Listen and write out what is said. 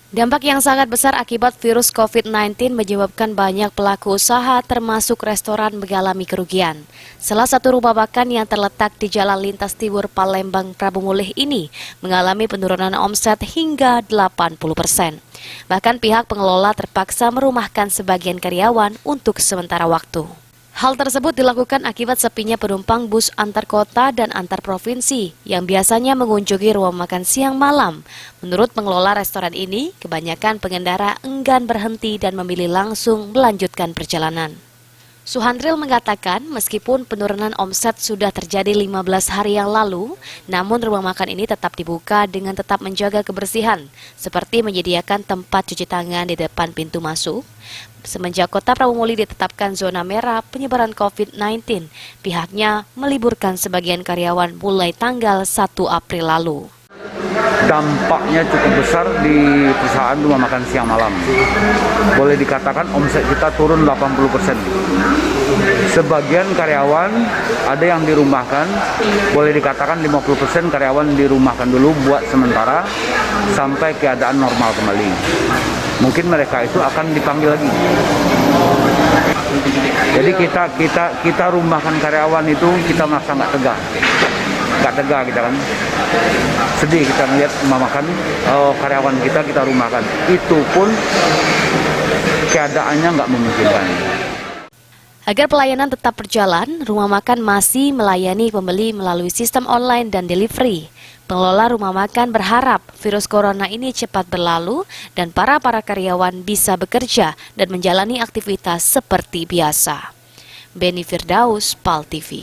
Dampak yang sangat besar akibat virus COVID-19 menyebabkan banyak pelaku usaha termasuk restoran mengalami kerugian. Salah satu rumah makan yang terletak di Jalan Lintas Timur Palembang Prabu Mulih ini mengalami penurunan omset hingga 80%. Bahkan pihak pengelola terpaksa merumahkan sebagian karyawan untuk sementara waktu. Hal tersebut dilakukan akibat sepinya penumpang bus antar kota dan antar provinsi yang biasanya mengunjungi rumah makan siang malam. Menurut pengelola restoran ini, kebanyakan pengendara enggan berhenti dan memilih langsung melanjutkan perjalanan. Suhandril mengatakan meskipun penurunan omset sudah terjadi 15 hari yang lalu, namun rumah makan ini tetap dibuka dengan tetap menjaga kebersihan, seperti menyediakan tempat cuci tangan di depan pintu masuk. Semenjak Kota Prabu Mulih ditetapkan zona merah penyebaran COVID-19, pihaknya meliburkan sebagian karyawan mulai tanggal 1 April lalu. Dampaknya cukup besar di perusahaan rumah makan siang malam. Boleh dikatakan omset kita turun 80%. Sebagian karyawan ada yang dirumahkan, boleh dikatakan 50% karyawan dirumahkan dulu buat sementara sampai keadaan normal kembali. Mungkin mereka itu akan dipanggil lagi. Jadi kita rumahkan karyawan itu kita merasa nggak tega kita kan. Sedih kita melihat rumah makan karyawan kita rumahkan. Itu pun keadaannya nggak memungkinkan. Agar pelayanan tetap berjalan, rumah makan masih melayani pembeli melalui sistem online dan delivery. Pengelola rumah makan berharap virus corona ini cepat berlalu dan para karyawan bisa bekerja dan menjalani aktivitas seperti biasa. Beni Firdaus, PAL TV.